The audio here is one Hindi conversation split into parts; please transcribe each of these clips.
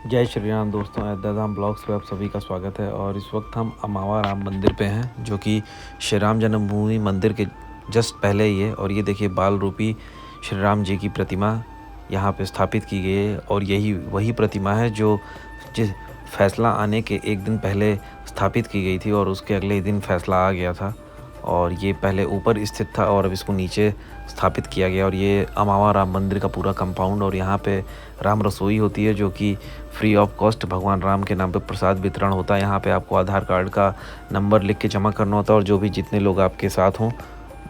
जय श्री राम दोस्तों, अयोध्या धाम ब्लॉग्स पे आप सभी का स्वागत है। और इस वक्त हम अमावा राम मंदिर पे हैं, जो कि श्री राम जन्मभूमि मंदिर के जस्ट पहले ही है। और ये देखिए, बाल रूपी श्री राम जी की प्रतिमा यहाँ पे स्थापित की गई है। और यही वही प्रतिमा है जो जिस फैसला आने के एक दिन पहले स्थापित की गई थी, और उसके अगले ही दिन फैसला आ गया था। और ये पहले ऊपर स्थित था और अब इसको नीचे स्थापित किया गया। और ये अमावा राम मंदिर का पूरा कंपाउंड, और यहाँ पे राम रसोई होती है, जो कि फ्री ऑफ कॉस्ट भगवान राम के नाम पे प्रसाद वितरण होता है। यहाँ पे आपको आधार कार्ड का नंबर लिख के जमा करना होता है, और जो भी जितने लोग आपके साथ हों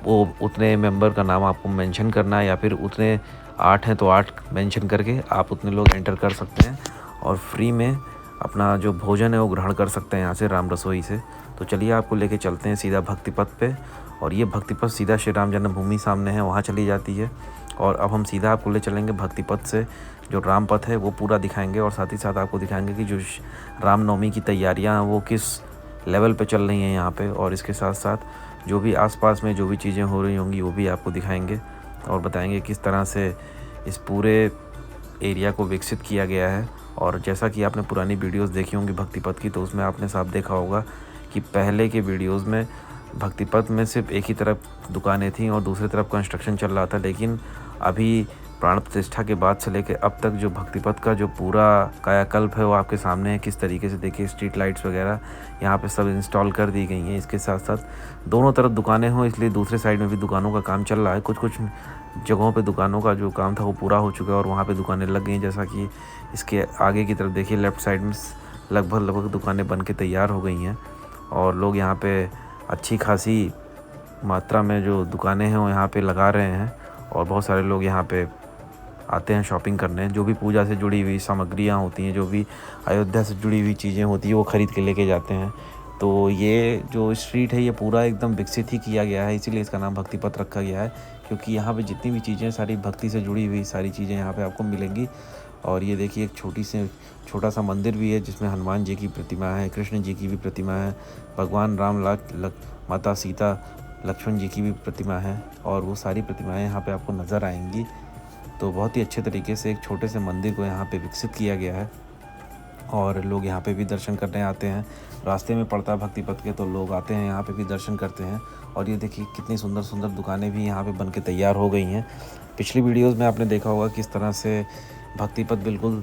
वो उतने मेंबर का नाम आपको मेंशन करना है, या फिर उतने 8 हैं तो 8 मेंशन करके आप उतने लोग एंटर कर सकते हैं। और फ्री में अपना जो भोजन है वो ग्रहण कर सकते हैं यहाँ से, राम रसोई से। तो चलिए आपको लेके चलते हैं सीधा भक्ति पथ पे। और ये भक्ति पथ सीधा श्री राम जन्मभूमि सामने है, वहाँ चली जाती है। और अब हम सीधा आपको ले चलेंगे भक्ति पथ से, जो राम पथ है वो पूरा दिखाएंगे। और साथ ही साथ आपको दिखाएंगे कि जो रामनवमी की तैयारियां हैं वो किस लेवल पे चल रही हैं यहाँ पे। और इसके साथ साथ जो भी आसपास में जो भी चीज़ें हो रही होंगी वो भी आपको दिखाएंगे, और बताएंगे किस तरह से इस पूरे एरिया को विकसित किया गया है। और जैसा कि आपने पुरानी वीडियोस देखी होंगी भक्ति पथ की, तो उसमें आपने साफ देखा होगा कि पहले के वीडियोस में भक्ति पथ में सिर्फ एक ही तरफ दुकानें थीं और दूसरी तरफ कंस्ट्रक्शन चल रहा था। लेकिन अभी प्राण प्रतिष्ठा के बाद से लेकर अब तक जो भक्ति पथ का जो पूरा कायाकल्प है वो आपके सामने है। किस तरीके से देखिए, स्ट्रीट लाइट्स वगैरह यहाँ पे सब इंस्टॉल कर दी गई हैं। इसके साथ साथ दोनों तरफ दुकानें हों, इसलिए दूसरे साइड में भी दुकानों का काम चल रहा है। कुछ कुछ जगहों पे दुकानों का जो काम था वो पूरा हो चुका है और वहाँ पे दुकानें लग गई। जैसा कि इसके आगे की तरफ देखिए, लेफ़्ट साइड में लगभग दुकानें बन के तैयार हो गई हैं। और लोग यहाँ पे अच्छी खासी मात्रा में जो दुकानें हैं वो यहाँ पे लगा रहे हैं। और बहुत सारे लोग यहाँ पे आते हैं शॉपिंग करने। जो भी पूजा से जुड़ी हुई सामग्रियाँ होती हैं, जो भी अयोध्या से जुड़ी हुई चीज़ें होती हैं, वो ख़रीद के लेके जाते हैं। तो ये जो स्ट्रीट है ये पूरा एकदम विकसित ही किया गया है, इसीलिए इसका नाम भक्ति पथ रखा गया है। क्योंकि यहाँ पे जितनी भी चीज़ें सारी भक्ति से जुड़ी हुई सारी चीज़ें यहाँ पे आपको मिलेंगी। और ये देखिए, एक छोटा सा मंदिर भी है जिसमें हनुमान जी की प्रतिमा है, कृष्ण जी की भी प्रतिमा है, भगवान राम माता सीता लक्ष्मण जी की भी प्रतिमा है। और वो सारी प्रतिमाएं यहाँ पे आपको नज़र आएंगी। तो बहुत ही अच्छे तरीके से एक छोटे से मंदिर को यहाँ पे विकसित किया गया है, और लोग यहाँ पे भी दर्शन करने आते हैं। रास्ते में पड़ता है भक्ति पथ के, तो लोग आते हैं यहाँ पे भी दर्शन करते हैं। और ये देखिए, कितनी सुंदर सुंदर दुकानें भी यहाँ पे बन के तैयार हो गई हैं। पिछली वीडियोज़ में आपने देखा होगा किस तरह से भक्ति पथ बिल्कुल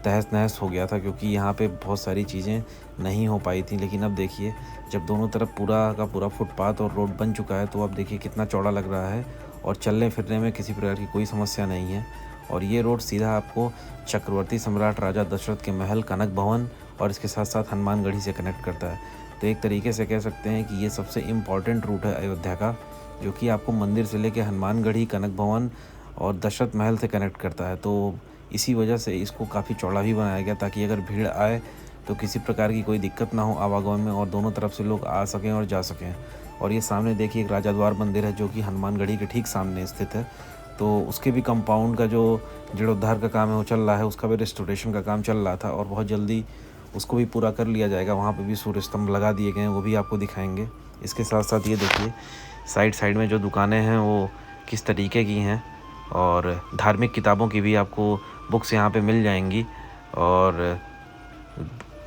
तहस नहस हो गया था, क्योंकि यहाँ पे बहुत सारी चीज़ें नहीं हो पाई थी। लेकिन अब देखिए, जब दोनों तरफ पूरा का पूरा फुटपाथ और रोड बन चुका है, तो अब देखिए कितना चौड़ा लग रहा है और चलने फिरने में किसी प्रकार की कोई समस्या नहीं है। और ये रोड सीधा आपको चक्रवर्ती सम्राट राजा दशरथ के महल, कनक भवन और इसके साथ साथ हनुमानगढ़ी से कनेक्ट करता है। तो एक तरीके से कह सकते हैं कि ये सबसे इम्पॉर्टेंट रूट है अयोध्या का, जो कि आपको मंदिर से लेकर हनुमानगढ़ी, कनक भवन और दशरथ महल से कनेक्ट करता है। तो इसी वजह से इसको काफ़ी चौड़ा भी बनाया गया, ताकि अगर भीड़ आए तो किसी प्रकार की कोई दिक्कत ना हो आवागमन में, और दोनों तरफ से लोग आ सकें और जा सकें। और ये सामने देखिए, एक राजा द्वार मंदिर है जो कि हनुमानगढ़ी के ठीक सामने स्थित है। तो उसके भी कंपाउंड का जो जीर्णोद्धार का काम है वो चल रहा है, उसका भी रेस्टोरेशन का काम चल रहा था, और बहुत जल्दी उसको भी पूरा कर लिया जाएगा। वहाँ पे भी सूर्य स्तंभ लगा दिए गए हैं, वो भी आपको दिखाएंगे। इसके साथ साथ ये देखिए, साइड में जो दुकानें हैं वो किस तरीके की हैं, और धार्मिक किताबों की भी आपको बुक्स यहाँ पे मिल जाएंगी, और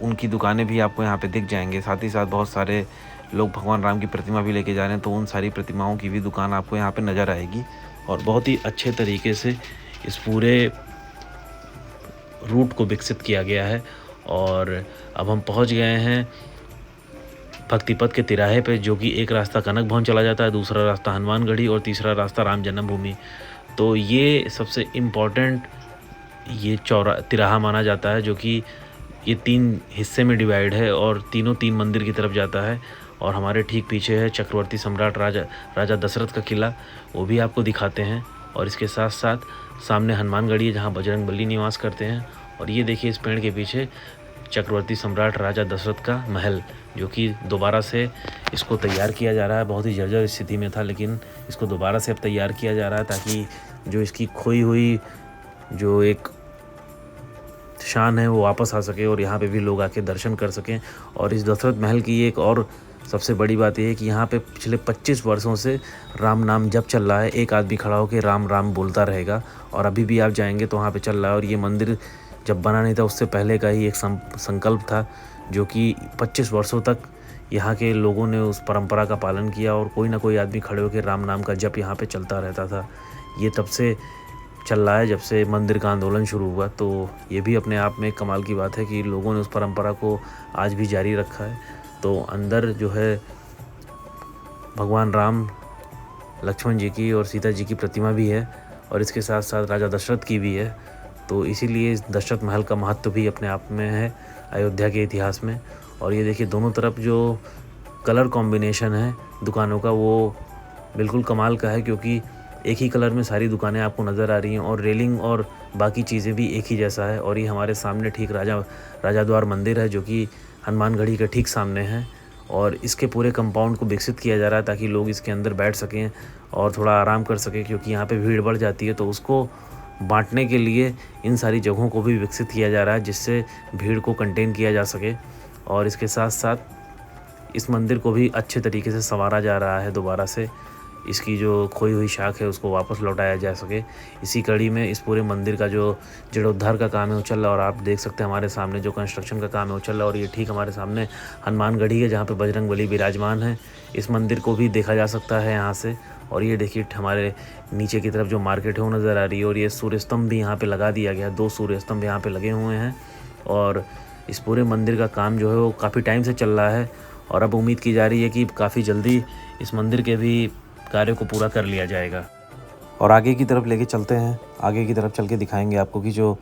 उनकी दुकानें भी आपको यहाँ पे दिख जाएंगे। साथ ही साथ बहुत सारे लोग भगवान राम की प्रतिमा भी लेके जा रहे हैं, तो उन सारी प्रतिमाओं की भी दुकान आपको यहाँ पे नज़र आएगी। और बहुत ही अच्छे तरीके से इस पूरे रूट को विकसित किया गया है। और अब हम पहुँच गए हैं भक्ति पथ के तिराहे पे, जो कि एक रास्ता कनक भवन चला जाता है, दूसरा रास्ता हनुमानगढ़ी और तीसरा रास्ता राम जन्मभूमि। तो ये सबसे इम्पॉर्टेंट ये तिराहा माना जाता है, जो कि ये 3 हिस्से में डिवाइड है और तीनों 3 मंदिर की तरफ जाता है। और हमारे ठीक पीछे है चक्रवर्ती सम्राट राजा दशरथ का किला, वो भी आपको दिखाते हैं। और इसके साथ साथ सामने हनुमानगढ़ी है, जहाँ बजरंगबली निवास करते हैं। और ये देखिए, इस पेड़ के पीछे चक्रवर्ती सम्राट राजा दशरथ का महल, जो कि दोबारा से इसको तैयार किया जा रहा है। बहुत ही जर्जर स्थिति में था, लेकिन इसको दोबारा से अब तैयार किया जा रहा है, ताकि जो इसकी खोई हुई जो एक शान है वो वापस आ सके और यहाँ पे भी लोग आके दर्शन कर सकें। और इस दशरथ महल की एक और सबसे बड़ी बात यह है कि यहाँ पे पिछले 25 वर्षों से राम नाम जब चल रहा है। एक आदमी खड़ा होकर राम राम बोलता रहेगा, और अभी भी आप जाएंगे तो वहाँ पे चल रहा है। और ये मंदिर जब बना नहीं था उससे पहले का ही एक संकल्प था, जो कि 25 वर्षों तक यहाँ के लोगों ने उस परंपरा का पालन किया और कोई ना कोई आदमी खड़े होकर राम नाम का जप यहाँ पे चलता रहता था। ये तब से चल रहा है जब से मंदिर का आंदोलन शुरू हुआ। तो ये भी अपने आप में एक कमाल की बात है कि लोगों ने उस परंपरा को आज भी जारी रखा है। तो अंदर जो है भगवान राम, लक्ष्मण जी की और सीता जी की प्रतिमा भी है और इसके साथ साथ राजा दशरथ की भी है। तो इसीलिए इस दशरथ महल का महत्व भी अपने आप में है अयोध्या के इतिहास में। और ये देखिए दोनों तरफ जो कलर कॉम्बिनेशन है दुकानों का वो बिल्कुल कमाल का है, क्योंकि एक ही कलर में सारी दुकानें आपको नज़र आ रही हैं और रेलिंग और बाकी चीज़ें भी एक ही जैसा है। और ये हमारे सामने ठीक राजा द्वार मंदिर है, जो कि हनुमानगढ़ी के ठीक सामने है और इसके पूरे कंपाउंड को विकसित किया जा रहा है ताकि लोग इसके अंदर बैठ सकें और थोड़ा आराम कर सकें, क्योंकि यहाँ पे भीड़ बढ़ जाती है। तो उसको बांटने के लिए इन सारी जगहों को भी विकसित किया जा रहा है जिससे भीड़ को कंटेन किया जा सके। और इसके साथ साथ इस मंदिर को भी अच्छे तरीके से संवारा जा रहा है, दोबारा से इसकी जो खोई हुई शाख है उसको वापस लौटाया जा सके। इसी कड़ी में इस पूरे मंदिर का जो जीर्णोद्धार का काम है वो चल रहा है और आप देख सकते हैं हमारे सामने जो कंस्ट्रक्शन का काम है वो चल रहा है। और ये ठीक हमारे सामने हनुमानगढ़ी है जहाँ पे बजरंगबली विराजमान है। इस मंदिर को भी देखा जा सकता है यहाँ से। और ये देखिए हमारे नीचे की तरफ जो मार्केट है वो नज़र आ रही है और ये सूर्य स्तंभ भी यहाँ पे लगा दिया गया है। 2 सूर्य स्तंभ यहाँ पे लगे हुए हैं और इस पूरे मंदिर का काम जो है वो काफ़ी टाइम से चल रहा है और अब उम्मीद की जा रही है कि काफ़ी जल्दी इस मंदिर के भी कार्य को पूरा कर लिया जाएगा। और आगे की तरफ लेके चलते हैं, आगे की तरफ चल के दिखाएंगे आपको कि जो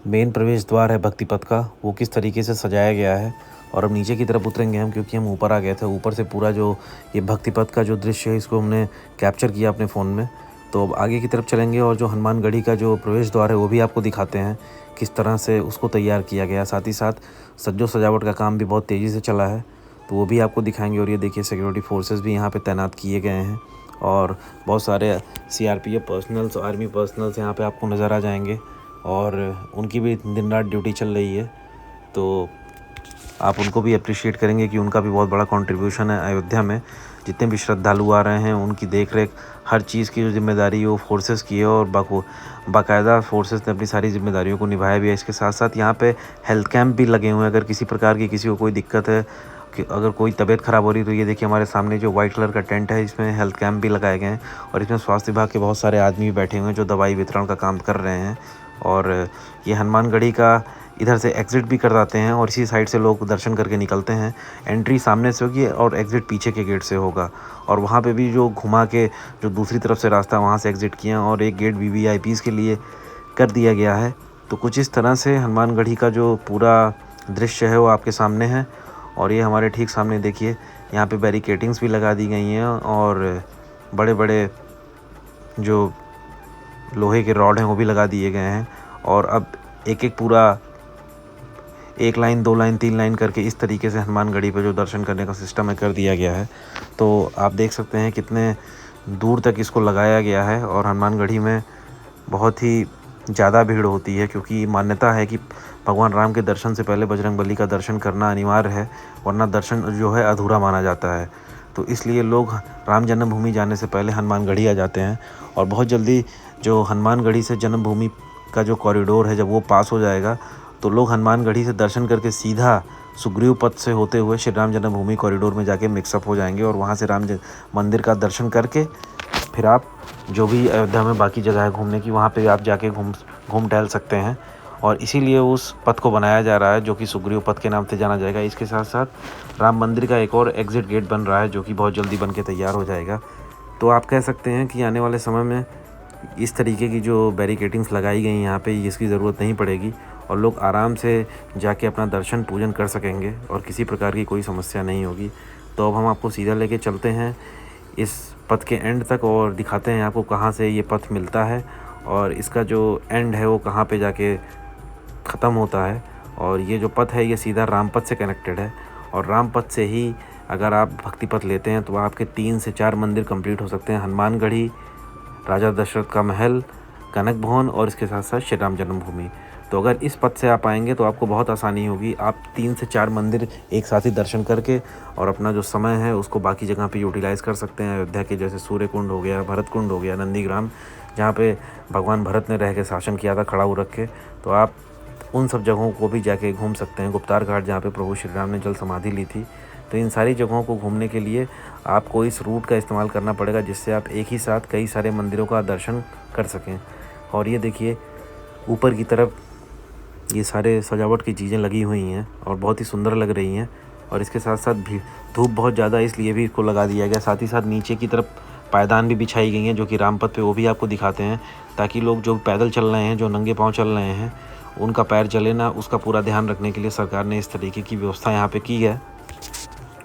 मेन प्रवेश द्वार है भक्ति पथ का वो किस तरीके से सजाया गया है। और अब नीचे की तरफ उतरेंगे हम, क्योंकि हम ऊपर आ गए थे। ऊपर से पूरा जो ये भक्ति पथ का जो दृश्य है इसको हमने कैप्चर किया अपने फ़ोन में। तो अब आगे की तरफ चलेंगे और जो हनुमानगढ़ी का जो प्रवेश द्वार है वो भी आपको दिखाते हैं किस तरह से उसको तैयार किया गया। साथ ही साथ सज्जो सजावट का काम भी बहुत तेज़ी से चला है, तो वो भी आपको दिखाएंगे। और ये देखिए सिक्योरिटी फोर्सेस भी यहाँ पे तैनात किए गए हैं और बहुत सारे सीआरपीएफ पर्सनल्स, आर्मी पर्सनल्स यहाँ पे आपको नज़र आ जाएंगे और उनकी भी दिन रात ड्यूटी चल रही है। तो आप उनको भी अप्रिशिएट करेंगे कि उनका भी बहुत बड़ा कंट्रीब्यूशन है अयोध्या में। जितने भी श्रद्धालु आ रहे हैं उनकी देख रेख हर चीज़ की जो जिम्मेदारी वो फोर्सेस की है और बाकायदा फोर्सेस ने अपनी सारी जिम्मेदारियों को निभाया भी है। इसके साथ साथ यहाँ पे हेल्थ कैंप भी लगे हुए हैं। अगर किसी प्रकार की किसी को कोई दिक्कत है कि अगर कोई तबीयत ख़राब हो रही है तो ये देखिए हमारे सामने जो वाइट कलर का टेंट है इसमें हेल्थ कैंप भी लगाए गए हैं और इसमें स्वास्थ्य विभाग के बहुत सारे आदमी भी बैठे हुए हैं जो दवाई वितरण का काम कर रहे हैं। और ये हनुमानगढ़ी का इधर से एग्ज़िट भी कर जाते हैं और इसी साइड से लोग दर्शन करके निकलते हैं। एंट्री सामने से होगी और एग्ज़िट पीछे के गेट से होगा। और वहाँ पे भी जो घुमा के जो दूसरी तरफ से रास्ता वहाँ से एग्ज़िट किया और एक गेट वीवीआईपीज़ के लिए कर दिया गया है। तो कुछ इस तरह से हनुमानगढ़ी का जो पूरा दृश्य है वो आपके सामने है। और ये हमारे ठीक सामने देखिए यहाँ पे बैरिकेटिंग्स भी लगा दी गई हैं और बड़े बड़े जो लोहे के रॉड हैं वो भी लगा दिए गए हैं। और अब एक एक पूरा 1 लाइन 2 लाइन 3 लाइन करके इस तरीके से हनुमानगढ़ी पे जो दर्शन करने का सिस्टम है कर दिया गया है। तो आप देख सकते हैं कितने दूर तक इसको लगाया गया है और हनुमानगढ़ी में बहुत ही ज़्यादा भीड़ होती है, क्योंकि मान्यता है कि भगवान राम के दर्शन से पहले बजरंगबली का दर्शन करना अनिवार्य है, वरना दर्शन जो है अधूरा माना जाता है। तो इसलिए लोग राम जन्मभूमि जाने से पहले हनुमानगढ़ी आ जाते हैं। और बहुत जल्दी जो हनुमानगढ़ी से जन्मभूमि का जो कॉरिडोर है जब वो पास हो जाएगा तो लोग हनुमानगढ़ी से दर्शन करके सीधा सुग्रीव पथ से होते हुए श्री राम जन्मभूमि कॉरिडोर में जाके मिक्सअप हो जाएंगे और वहाँ से मंदिर का दर्शन करके फिर आप जो भी अयोध्या में बाकी जगह है घूमने की वहाँ पे आप जाके घूम टहल सकते हैं। और इसीलिए उस पथ को बनाया जा रहा है जो कि सुग्रीव पथ के नाम से जाना जाएगा। इसके साथ साथ राम मंदिर का एक और एग्ज़िट गेट बन रहा है जो कि बहुत जल्दी बन के तैयार हो जाएगा। तो आप कह सकते हैं कि आने वाले समय में इस तरीके की जो बैरिकेटिंग्स लगाई गई यहाँ पे इसकी ज़रूरत नहीं पड़ेगी और लोग आराम से जाके अपना दर्शन पूजन कर सकेंगे और किसी प्रकार की कोई समस्या नहीं होगी। तो अब हम आपको सीधा लेके चलते हैं इस पथ के एंड तक और दिखाते हैं आपको कहाँ से ये पथ मिलता है और इसका जो एंड है वो कहाँ पे जाके ख़त्म होता है। और ये जो पथ है ये सीधा राम पथ से कनेक्टेड है और राम पथ से ही अगर आप भक्ति पथ लेते हैं तो आपके 3 से 4 मंदिर कंप्लीट हो सकते हैं। हनुमानगढ़ी, राजा दशरथ का महल, कनक भवन और इसके साथ साथ श्री राम जन्मभूमि। तो अगर इस पथ से आप आएंगे तो आपको बहुत आसानी होगी। आप 3 से 4 मंदिर एक साथ ही दर्शन करके और अपना जो समय है उसको बाकी जगह पे यूटिलाइज़ कर सकते हैं। अयोध्या के जैसे सूर्य कुंड हो गया, भरत कुंड हो गया, नंदीग्राम, जहाँ पे भगवान भरत ने रह के शासन किया था खड़ा हो रख के। तो आप उन सब जगहों को भी जाके घूम सकते हैं। गुप्तार घाट जहाँ पे प्रभु श्री राम ने जल समाधि ली थी। तो इन सारी जगहों को घूमने के लिए आपको इस रूट का इस्तेमाल करना पड़ेगा, जिससे आप एक ही साथ कई सारे मंदिरों का दर्शन कर सकें। और ये देखिए ऊपर की तरफ ये सारे सजावट की चीज़ें लगी हुई हैं और बहुत ही सुंदर लग रही हैं। और इसके साथ साथ भी धूप बहुत ज़्यादा इसलिए भी इसको लगा दिया गया। साथ ही साथ नीचे की तरफ पायदान भी बिछाई गई हैं जो कि रामपथ पे, वो भी आपको दिखाते हैं, ताकि लोग जो पैदल चल रहे हैं, जो नंगे पाँव चल रहे हैं, उनका पैर जले ना, उसका पूरा ध्यान रखने के लिए सरकार ने इस तरीके की व्यवस्था यहाँ पे की है।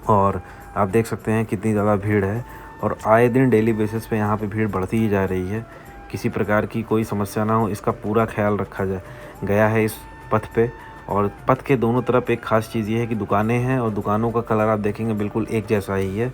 और आप देख सकते हैं कितनी ज़्यादा भीड़ है और आए दिन डेली बेसिस पे यहाँ पे भीड़ बढ़ती ही जा रही है। किसी प्रकार की कोई समस्या ना हो, इसका पूरा ख्याल रखा गया है इस पथ पे। और पथ के दोनों तरफ एक ख़ास चीज़ ये है कि दुकानें हैं और दुकानों का कलर आप देखेंगे बिल्कुल एक जैसा ही है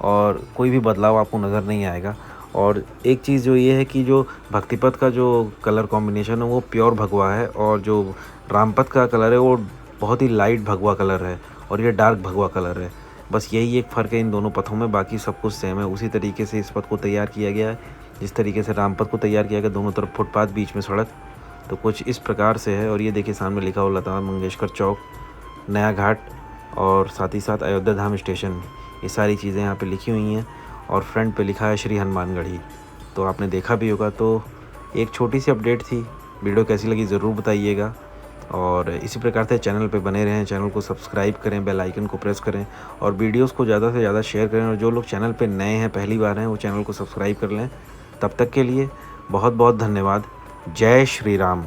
और कोई भी बदलाव आपको नज़र नहीं आएगा। और एक चीज़ जो ये है कि जो भक्तिपथ का जो कलर कॉम्बिनेशन है वो प्योर भगवा है और जो रामपथ का कलर है वो बहुत ही लाइट भगवा कलर है और ये डार्क भगवा कलर है। बस यही एक फ़र्क है इन दोनों पथों में, बाकी सब कुछ सेम है। उसी तरीके से इस पथ को तैयार किया गया है जिस तरीके से रामपथ को तैयार किया गया, दोनों तरफ फुटपाथ, बीच में सड़क, तो कुछ इस प्रकार से है। और ये देखिए सामने लिखा हुआ लता मंगेशकर चौक, नया घाट और साथ ही साथ अयोध्या धाम स्टेशन, ये सारी चीज़ें यहाँ पे लिखी हुई हैं। और फ्रंट पे लिखा है श्री हनुमानगढ़ी, तो आपने देखा भी होगा। तो एक छोटी सी अपडेट थी, वीडियो कैसी लगी ज़रूर बताइएगा और इसी प्रकार से चैनल पे बने रहें। चैनल को सब्सक्राइब करें, बेल आइकन को प्रेस करें और वीडियोस को ज़्यादा से ज़्यादा शेयर करें। और जो लोग चैनल पे नए हैं, पहली बार हैं, वो चैनल को सब्सक्राइब कर लें। तब तक के लिए बहुत बहुत धन्यवाद। जय श्री राम।